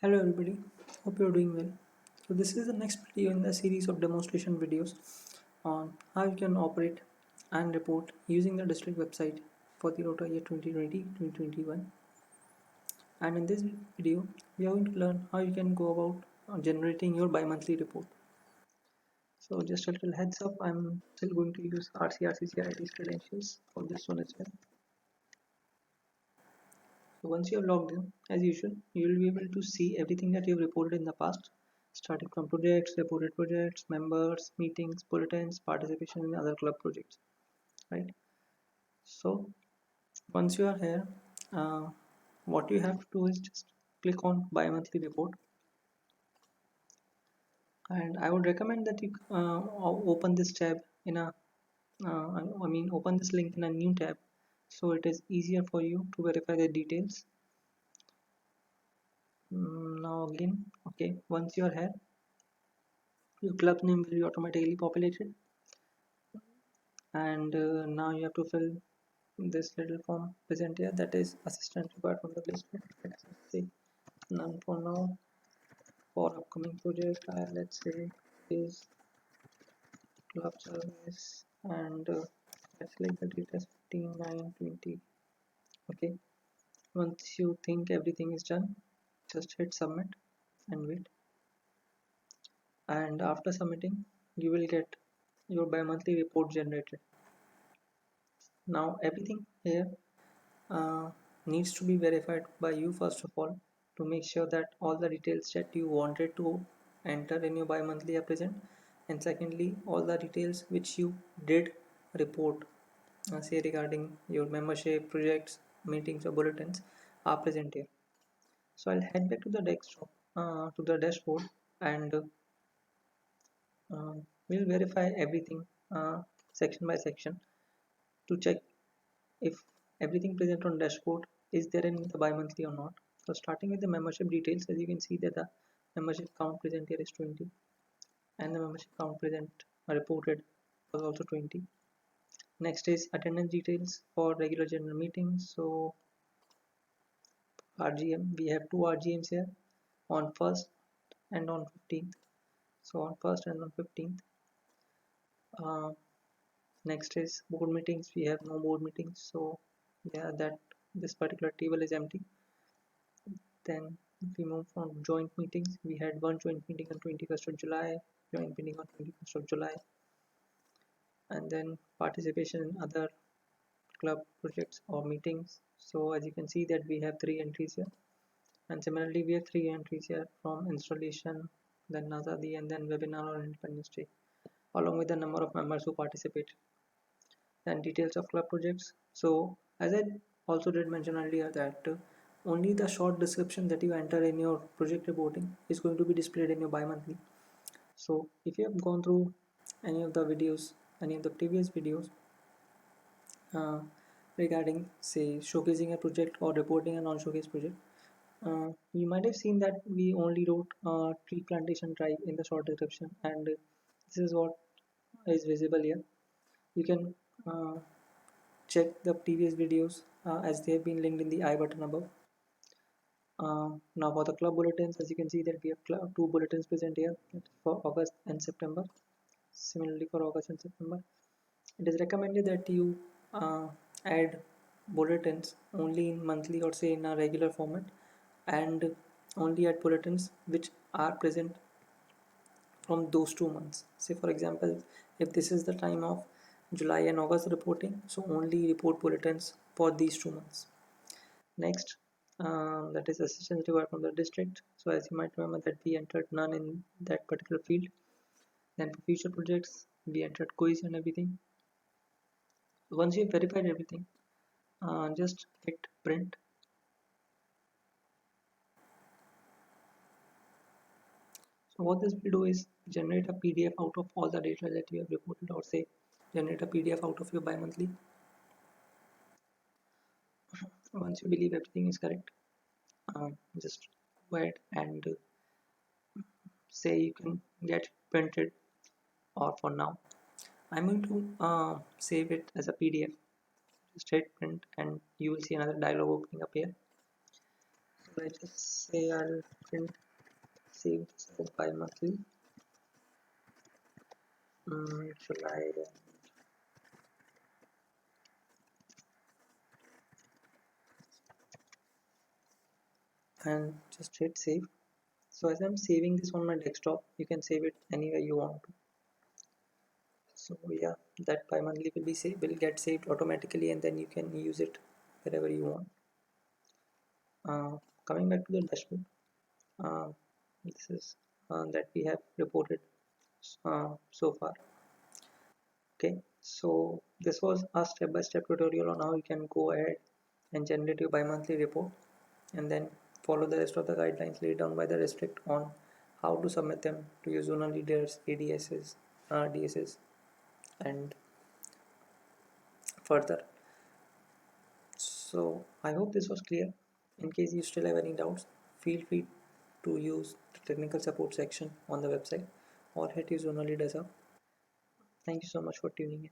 Hello everybody, hope you're doing well. So this is the next video in the series of demonstration videos on how you can operate and report using the district website for the rota year 2020-2021. And in this video, we are going to learn how you can go about generating your bi-monthly report. So just a little heads up, I'm still going to use RCRCCID's credentials for this one as well. So once you have logged in, as usual, you will be able to see everything that you have reported in the past, starting from projects, reported projects, members, meetings, bulletins, participation in other club projects, right? So once you are here, uh, what you have to do is just click on bi-monthly report, and I would recommend that you open this tab in a, open this link in a new tab, so it is easier for you to verify the details. Now again, okay, once you are here, your club name will be automatically populated, and now you have to fill this little form present here, that is assistant required from the list. Let's say none for now. For upcoming project, let's say is club service, and let's select the date as 15/9/20. Okay, once you think everything is done, just hit submit and wait, and after submitting you will get your bi-monthly report generated. Now everything here uh, needs to be verified by you first of all, to make sure that all the details that you wanted to enter in your bi-monthly are present, and secondly all the details which you did report, say regarding your membership, projects, meetings or bulletins, are present here. So I'll head back to the desktop, to the dashboard, and we'll verify everything section by section to check if everything present on dashboard is there in the bi-monthly or not. So starting with the membership details, as you can see that the membership count present here is 20, and the membership count present reported was also 20. Next is attendance details for regular general meetings. So RGM, we have two RGMs here, on 1st and on 15th. So on 1st and on 15th. Next is board meetings, we have no board meetings, so yeah, that this particular table is empty. Then if we move from joint meetings, we had one joint meeting on 21st of July, joint meeting on 21st of July, and then participation in other club projects or meetings. So as you can see that we have three entries here, and similarly we have three entries here from installation, then Nazadi, and then webinar on Independence Day, along with the number of members who participate. Then details of club projects. So as I also did mention earlier that only the short description that you enter in your project reporting is going to be displayed in your bi-monthly. So if you have gone through any of the videos, any of the previous videos uh, regarding say showcasing a project or reporting a non-showcase project, you might have seen that we only wrote tree plantation drive in the short description, and this is what is visible here. You can check the previous videos as they have been linked in the I button above. Now for the club bulletins, as you can see that we have two bulletins present here for August and September. Similarly for August and September, it is recommended that you add bulletins only in monthly or say in a regular format, and only add bulletins which are present from those 2 months. Say for example, if this is the time of July and August reporting, so only report bulletins for these 2 months. Next, that is assistance required from the district. So as you might remember that we entered none in that particular field. Then for future projects, we entered quiz and everything. Once you've verified everything, just hit print. So what this will do is generate a PDF out of all the data that you have reported, or say generate a PDF out of your bi-monthly. Once you believe everything is correct, just go ahead and say you can get printed, or for now I'm going to save it as a PDF. Just hit print and you will see another dialog opening up here. Let's just say I'll print save this for bi-monthly. July and just hit save. So as I'm saving this on my desktop, you can save it anywhere you want to. So yeah, that bi-monthly will get saved automatically, and then you can use it wherever you want. Coming back to the dashboard, uh, this is that we have reported so far. Okay, so this was a step-by-step tutorial on how you can go ahead and generate your bi-monthly report, and then follow the rest of the guidelines laid down by the Restrict on how to submit them to your zonal leaders, ADSs, DSs, and further. So I hope this was clear. In case you still have any doubts, feel free to use the technical support section on the website or hit your zonal leaders up. Thank you so much for tuning in.